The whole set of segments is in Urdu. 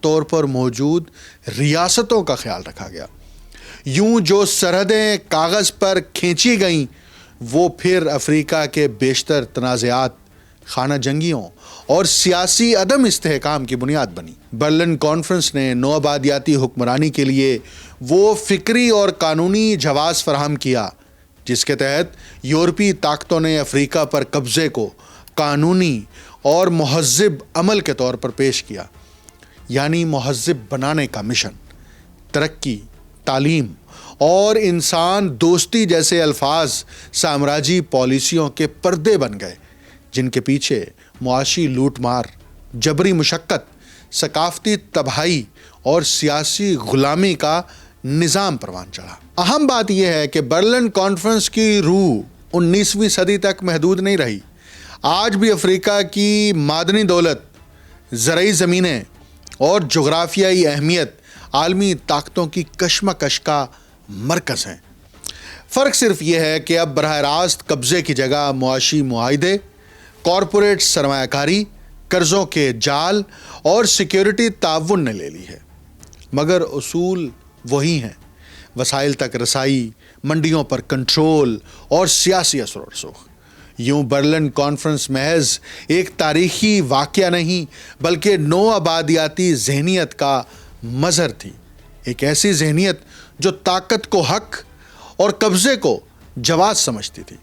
طور پر موجود ریاستوں کا خیال رکھا گیا۔ یوں جو سرحدیں کاغذ پر کھینچی گئیں وہ پھر افریقہ کے بیشتر تنازعات، خانہ جنگیوں اور سیاسی عدم استحکام کی بنیاد بنی۔ برلن کانفرنس نے نو آبادیاتی حکمرانی کے لیے وہ فکری اور قانونی جواز فراہم کیا جس کے تحت یورپی طاقتوں نے افریقہ پر قبضے کو قانونی اور مہذب عمل کے طور پر پیش کیا، یعنی مہذب بنانے کا مشن۔ ترقی، تعلیم اور انسان دوستی جیسے الفاظ سامراجی پالیسیوں کے پردے بن گئے جن کے پیچھے معاشی لوٹ مار، جبری مشقت، ثقافتی تباہی اور سیاسی غلامی کا نظام پروان چڑھا۔ اہم بات یہ ہے کہ برلن کانفرنس کی روح 19ویں صدی تک محدود نہیں رہی۔ آج بھی افریقہ کی معدنی دولت، زرعی زمینیں اور جغرافیائی اہمیت عالمی طاقتوں کی کشمکش کا مرکز ہیں۔ فرق صرف یہ ہے کہ اب براہ راست قبضے کی جگہ معاشی معاہدے، کارپوریٹ سرمایہ کاری، قرضوں کے جال اور سیکیورٹی تعاون نے لے لی ہے، مگر اصول وہی ہیں: وسائل تک رسائی، منڈیوں پر کنٹرول اور سیاسی اثر و رسوخ۔ یوں برلن کانفرنس محض ایک تاریخی واقعہ نہیں بلکہ نو آبادیاتی ذہنیت کا مظہر تھی، ایک ایسی ذہنیت جو طاقت کو حق اور قبضے کو جواز سمجھتی تھی۔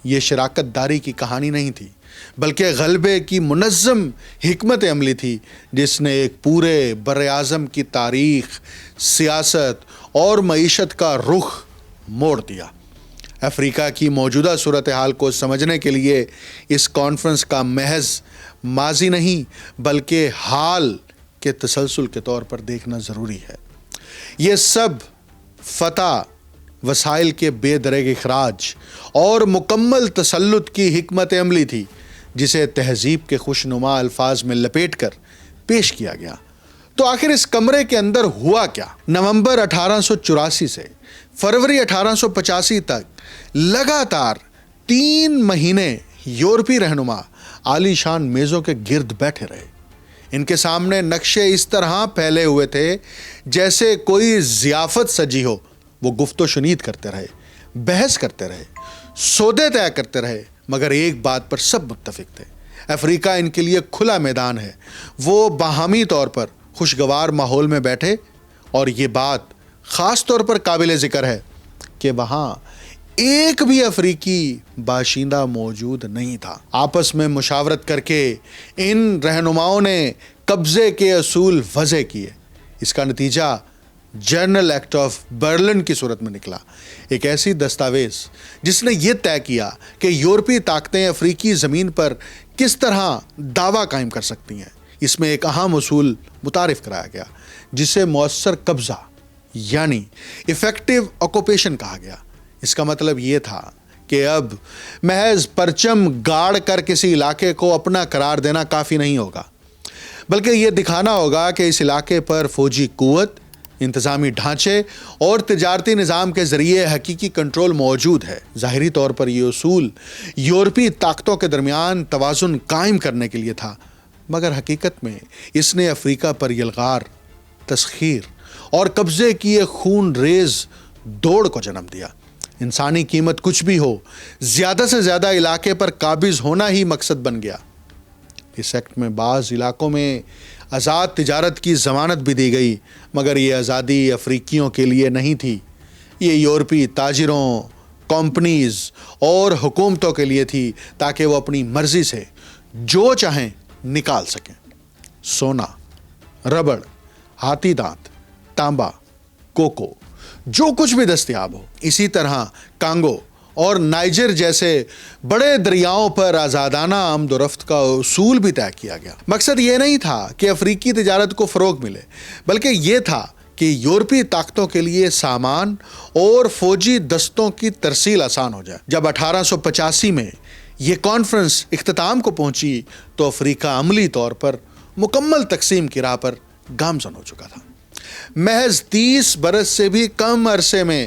یہ شراکت داری کی کہانی نہیں تھی بلکہ غلبے کی منظم حکمت عملی تھی جس نے ایک پورے براعظم کی تاریخ، سیاست اور معیشت کا رخ موڑ دیا۔ افریقہ کی موجودہ صورتحال کو سمجھنے کے لیے اس کانفرنس کا محض ماضی نہیں بلکہ حال کے تسلسل کے طور پر دیکھنا ضروری ہے۔ یہ سب فتح، وسائل کے بے دریغ اخراج اور مکمل تسلط کی حکمت عملی تھی جسے تہذیب کے خوشنما الفاظ میں لپیٹ کر پیش کیا گیا۔ تو آخر اس کمرے کے اندر ہوا کیا؟ نومبر 1884 سے فروری 1885 تک لگاتار 3 مہینے یورپی رہنما عالی شان میزوں کے گرد بیٹھے رہے۔ ان کے سامنے نقشے اس طرح پھیلے ہوئے تھے جیسے کوئی ضیافت سجی ہو۔ وہ گفت و شنید کرتے رہے، بحث کرتے رہے، سودے طے کرتے رہے، مگر ایک بات پر سب متفق تھے: افریقہ ان کے لیے کھلا میدان ہے۔ وہ باہمی طور پر خوشگوار ماحول میں بیٹھے، اور یہ بات خاص طور پر قابل ذکر ہے کہ وہاں ایک بھی افریقی باشندہ موجود نہیں تھا۔ آپس میں مشاورت کر کے ان رہنماؤں نے قبضے کے اصول وضع کیے۔ اس کا نتیجہ جنرل ایکٹ آف برلن کی صورت میں نکلا، ایک ایسی دستاویز جس نے یہ طے کیا کہ یورپی طاقتیں افریقی زمین پر کس طرح دعویٰ قائم کر سکتی ہیں۔ اس میں ایک اہم اصول متعارف کرایا گیا جسے مؤثر قبضہ یعنی ایفیکٹو آکوپیشن کہا گیا۔ اس کا مطلب یہ تھا کہ اب محض پرچم گاڑ کر کسی علاقے کو اپنا قرار دینا کافی نہیں ہوگا، بلکہ یہ دکھانا ہوگا کہ اس علاقے پر فوجی قوت، انتظامی ڈھانچے اور تجارتی نظام کے ذریعے حقیقی کنٹرول موجود ہے۔ ظاہری طور پر یہ اصول یورپی طاقتوں کے درمیان توازن قائم کرنے کے لیے تھا، مگر حقیقت میں اس نے افریقہ پر یلغار، تسخیر اور قبضے کی ایک خون ریز دوڑ کو جنم دیا۔ انسانی قیمت کچھ بھی ہو، زیادہ سے زیادہ علاقے پر قابض ہونا ہی مقصد بن گیا۔ اس ایکٹ میں بعض علاقوں میں آزاد تجارت کی ضمانت بھی دی گئی، مگر یہ آزادی افریقیوں کے لیے نہیں تھی، یہ یورپی تاجروں، کمپنیز اور حکومتوں کے لیے تھی تاکہ وہ اپنی مرضی سے جو چاہیں نکال سکیں۔ سونا، ربڑ، ہاتھی دانت، تانبا، کوکو، جو کچھ بھی دستیاب ہو۔ اسی طرح کانگو اور نائجر جیسے بڑے دریاؤں پر آزادانہ آمد و رفت کا اصول بھی طے کیا گیا۔ مقصد یہ نہیں تھا کہ افریقی تجارت کو فروغ ملے، بلکہ یہ تھا کہ یورپی طاقتوں کے لیے سامان اور فوجی دستوں کی ترسیل آسان ہو جائے۔ جب 1885 میں یہ کانفرنس اختتام کو پہنچی تو افریقہ عملی طور پر مکمل تقسیم کی راہ پر گامزن ہو چکا تھا۔ محض 30 برس سے بھی کم عرصے میں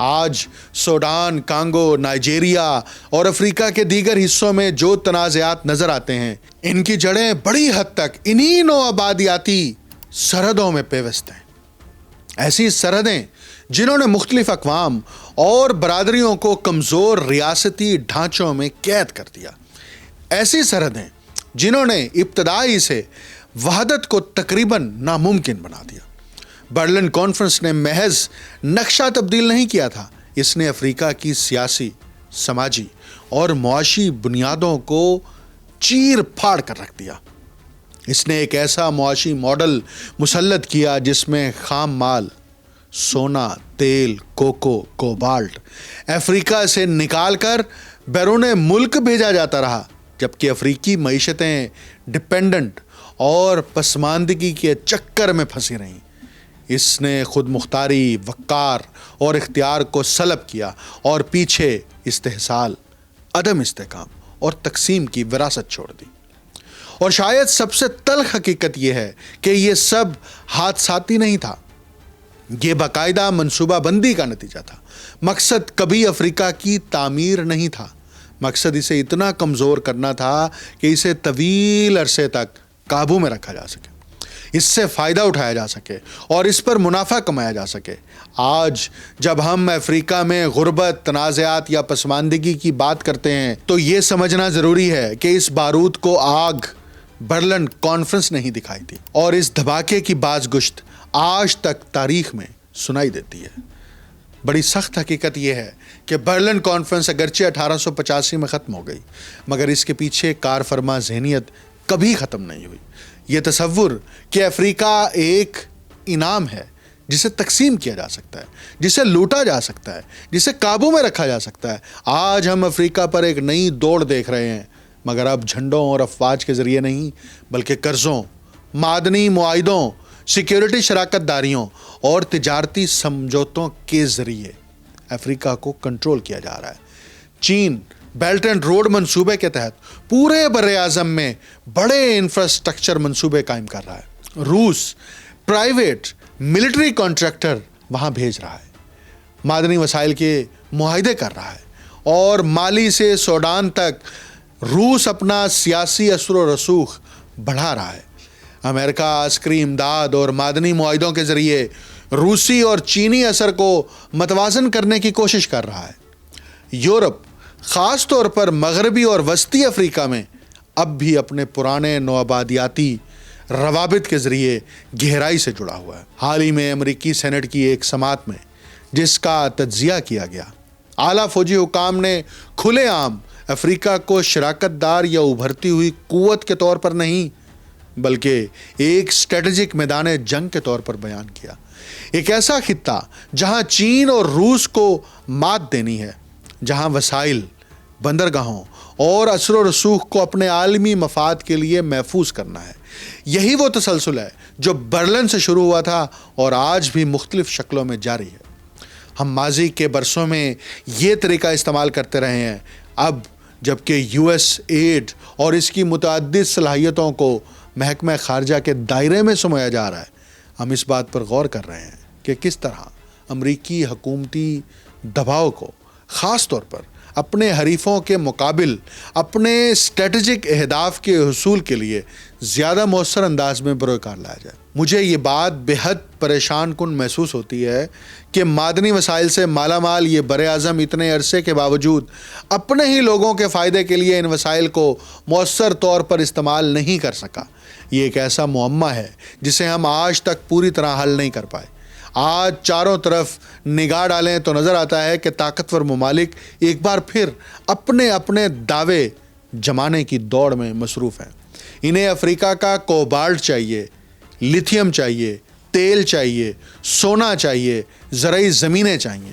آج سوڈان، کانگو، نائجیریا اور افریقہ کے دیگر حصوں میں جو تنازعات نظر آتے ہیں، ان کی جڑیں بڑی حد تک انہی نو آبادیاتی سرحدوں میں پیوست ہیں۔ ایسی سرحدیں جنہوں نے مختلف اقوام اور برادریوں کو کمزور ریاستی ڈھانچوں میں قید کر دیا۔ ایسی سرحدیں جنہوں نے ابتدائی سے وحدت کو تقریباً ناممکن بنا دیا۔ برلن کانفرنس نے محض نقشہ تبدیل نہیں کیا تھا، اس نے افریقہ کی سیاسی، سماجی اور معاشی بنیادوں کو چیر پھاڑ کر رکھ دیا۔ اس نے ایک ایسا معاشی ماڈل مسلط کیا جس میں خام مال، سونا، تیل، کوکو، کوبالٹ افریقہ سے نکال کر بیرون ملک بھیجا جاتا رہا، جبکہ افریقی معیشتیں ڈپینڈنٹ اور پسماندگی کے چکر میں پھنسی رہیں۔ اس نے خود مختاری، وقار اور اختیار کو سلب کیا اور پیچھے استحصال، عدم استحکام اور تقسیم کی وراثت چھوڑ دی۔ اور شاید سب سے تلخ حقیقت یہ ہے کہ یہ سب حادثاتی نہیں تھا، یہ باقاعدہ منصوبہ بندی کا نتیجہ تھا۔ مقصد کبھی افریقہ کی تعمیر نہیں تھا، مقصد اسے اتنا کمزور کرنا تھا کہ اسے طویل عرصے تک قابو میں رکھا جا سکے، اس سے فائدہ اٹھایا جا سکے اور اس پر منافع کمایا جا سکے۔ آج جب ہم افریقہ میں غربت، تنازعات یا پسماندگی کی بات کرتے ہیں تو یہ سمجھنا ضروری ہے کہ اس بارود کو آگ برلن کانفرنس نہیں دکھائی تھی، اور اس دھماکے کی بازگشت آج تک تاریخ میں سنائی دیتی ہے۔ بڑی سخت حقیقت یہ ہے کہ برلن کانفرنس اگرچہ 1885 میں ختم ہو گئی، مگر اس کے پیچھے کار فرما ذہنیت کبھی ختم نہیں ہوئی۔ یہ تصور کہ افریقہ ایک انعام ہے جسے تقسیم کیا جا سکتا ہے، جسے لوٹا جا سکتا ہے، جسے قابو میں رکھا جا سکتا ہے، آج ہم افریقہ پر ایک نئی دوڑ دیکھ رہے ہیں، مگر اب جھنڈوں اور افواج کے ذریعے نہیں، بلکہ قرضوں، معدنی معاہدوں، سیکیورٹی شراکت داریوں اور تجارتی سمجھوتوں کے ذریعے افریقہ کو کنٹرول کیا جا رہا ہے۔ چین بیلٹ اینڈ روڈ منصوبے کے تحت پورے بر اعظم میں بڑے انفراسٹرکچر منصوبے قائم کر رہا ہے۔ روس پرائیویٹ ملٹری کانٹریکٹر وہاں بھیج رہا ہے، معدنی وسائل کے معاہدے کر رہا ہے، اور مالی سے سوڈان تک روس اپنا سیاسی اثر و رسوخ بڑھا رہا ہے۔ امریکہ عسکری امداد اور معدنی معاہدوں کے ذریعے روسی اور چینی اثر کو متوازن کرنے کی کوشش کر رہا ہے۔ یورپ خاص طور پر مغربی اور وسطی افریقہ میں اب بھی اپنے پرانے نوآبادیاتی روابط کے ذریعے گہرائی سے جڑا ہوا ہے۔ حال ہی میں امریکی سینٹ کی ایک سماعت میں جس کا تجزیہ کیا گیا، اعلیٰ فوجی حکام نے کھلے عام افریقہ کو شراکت دار یا ابھرتی ہوئی قوت کے طور پر نہیں، بلکہ ایک اسٹریٹجک میدان جنگ کے طور پر بیان کیا۔ ایک ایسا خطہ جہاں چین اور روس کو مات دینی ہے، جہاں وسائل، بندرگاہوں اور اثر و رسوخ کو اپنے عالمی مفاد کے لیے محفوظ کرنا ہے۔ یہی وہ تسلسل ہے جو برلن سے شروع ہوا تھا اور آج بھی مختلف شکلوں میں جاری ہے۔ ہم ماضی کے برسوں میں یہ طریقہ استعمال کرتے رہے ہیں، اب جبکہ یو ایس ایڈ اور اس کی متعدد صلاحیتوں کو محکمہ خارجہ کے دائرے میں سمویا جا رہا ہے، ہم اس بات پر غور کر رہے ہیں کہ کس طرح امریکی حکومتی دباؤ کو خاص طور پر اپنے حریفوں کے مقابل اپنے اسٹریٹجک اہداف کے حصول کے لیے زیادہ مؤثر انداز میں بروئے کار لایا جائے۔ مجھے یہ بات بے حد پریشان کن محسوس ہوتی ہے کہ معدنی وسائل سے مالا مال یہ بر اعظم اتنے عرصے کے باوجود اپنے ہی لوگوں کے فائدے کے لیے ان وسائل کو مؤثر طور پر استعمال نہیں کر سکا۔ یہ ایک ایسا معمہ ہے جسے ہم آج تک پوری طرح حل نہیں کر پائے۔ آج چاروں طرف نگاہ ڈالیں تو نظر آتا ہے کہ طاقتور ممالک ایک بار پھر اپنے دعوے جمانے کی دوڑ میں مصروف ہیں۔ انہیں افریقہ کا کوبالٹ چاہیے، لیتھیم چاہیے، تیل چاہیے، سونا چاہیے، زرعی زمینیں چاہیے،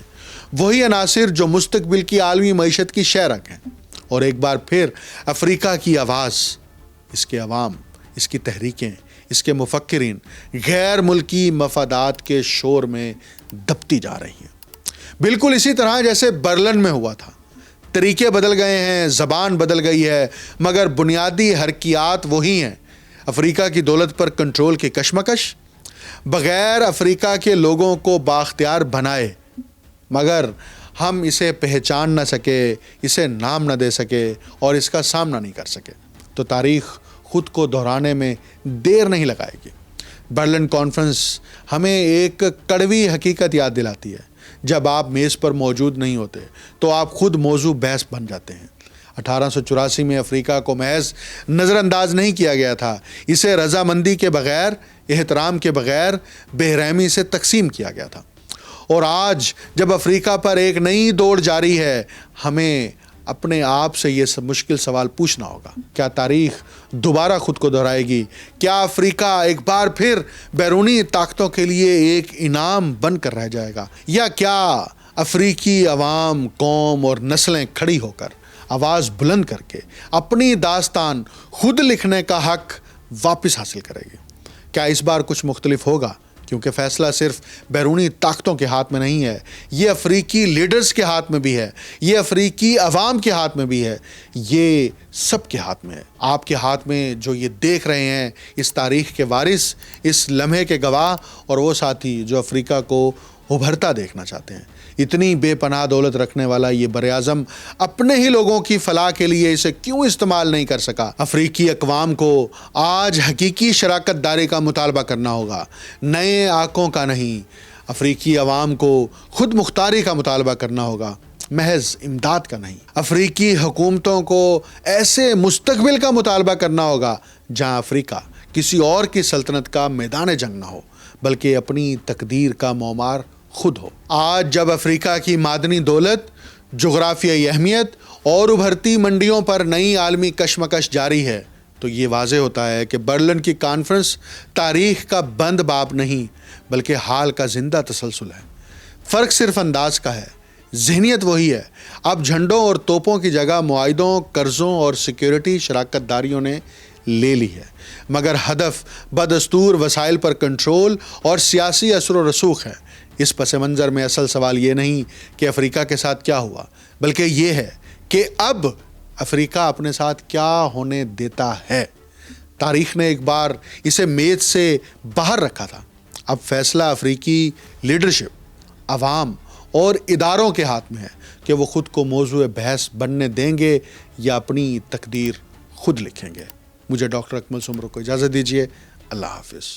وہی عناصر جو مستقبل کی عالمی معیشت کی شہرک ہیں۔ اور ایک بار پھر افریقہ کی آواز، اس کے عوام، اس کی تحریکیں، اس کے مفکرین غیر ملکی مفادات کے شور میں دبتی جا رہی ہیں، بالکل اسی طرح جیسے برلن میں ہوا تھا۔ طریقے بدل گئے ہیں، زبان بدل گئی ہے، مگر بنیادی حرکیات وہی ہیں۔ افریقہ کی دولت پر کنٹرول کی کشمکش، بغیر افریقہ کے لوگوں کو بااختیار بنائے مگر ہم اسے پہچان نہ سکے، اسے نام نہ دے سکے اور اس کا سامنا نہیں کر سکے تو تاریخ خود کو دہرانے میں دیر نہیں لگائے گی۔ برلن کانفرنس ہمیں ایک کڑوی حقیقت یاد دلاتی ہے، جب آپ میز پر موجود نہیں ہوتے تو آپ خود موضوع بحث بن جاتے ہیں۔ 1884 میں افریقہ کو محض نظر انداز نہیں کیا گیا تھا، اسے رضامندی کے بغیر، احترام کے بغیر، بے رحمی سے تقسیم کیا گیا تھا۔ اور آج جب افریقہ پر ایک نئی دوڑ جاری ہے، ہمیں اپنے آپ سے یہ مشکل سوال پوچھنا ہوگا، کیا تاریخ دوبارہ خود کو دہرائے گی؟ کیا افریقہ ایک بار پھر بیرونی طاقتوں کے لیے ایک انعام بن کر رہ جائے گا؟ یا کیا افریقی عوام، قوم اور نسلیں کھڑی ہو کر آواز بلند کر کے اپنی داستان خود لکھنے کا حق واپس حاصل کرے گی؟ کیا اس بار کچھ مختلف ہوگا؟ کیونکہ فیصلہ صرف بیرونی طاقتوں کے ہاتھ میں نہیں ہے، یہ افریقی لیڈرز کے ہاتھ میں بھی ہے، یہ افریقی عوام کے ہاتھ میں بھی ہے، یہ سب کے ہاتھ میں ہے۔ آپ کے ہاتھ میں جو یہ دیکھ رہے ہیں، اس تاریخ کے وارث، اس لمحے کے گواہ، اور وہ ساتھی جو افریقہ کو ابھرتا دیکھنا چاہتے ہیں۔ اتنی بے پناہ دولت رکھنے والا یہ براعظم اپنے ہی لوگوں کی فلاح کے لیے اسے کیوں استعمال نہیں کر سکا؟ افریقی اقوام کو آج حقیقی شراکت داری کا مطالبہ کرنا ہوگا، نئے آنکھوں کا نہیں۔ افریقی عوام کو خود مختاری کا مطالبہ کرنا ہوگا، محض امداد کا نہیں۔ افریقی حکومتوں کو ایسے مستقبل کا مطالبہ کرنا ہوگا جہاں افریقہ کسی اور کی سلطنت کا میدان جنگ نہ ہو، بلکہ اپنی تقدیر کا معمار خود ہو۔ آج جب افریقہ کی معدنی دولت، جغرافیائی اہمیت اور ابھرتی منڈیوں پر نئی عالمی کشمکش جاری ہے تو یہ واضح ہوتا ہے کہ برلن کی کانفرنس تاریخ کا بند باب نہیں بلکہ حال کا زندہ تسلسل ہے۔ فرق صرف انداز کا ہے، ذہنیت وہی ہے۔ اب جھنڈوں اور توپوں کی جگہ معاہدوں، قرضوں اور سیکیورٹی شراکت داریوں نے لے لی ہے، مگر ہدف بدستور وسائل پر کنٹرول اور سیاسی اثر و رسوخ ہے۔ اس پس منظر میں اصل سوال یہ نہیں کہ افریقہ کے ساتھ کیا ہوا، بلکہ یہ ہے کہ اب افریقہ اپنے ساتھ کیا ہونے دیتا ہے۔ تاریخ نے ایک بار اسے میز سے باہر رکھا تھا، اب فیصلہ افریقی لیڈرشپ، عوام اور اداروں کے ہاتھ میں ہے کہ وہ خود کو موضوع بحث بننے دیں گے یا اپنی تقدیر خود لکھیں گے۔ مجھے ڈاکٹر اکمل سمرو کو اجازت دیجیے۔ اللہ حافظ۔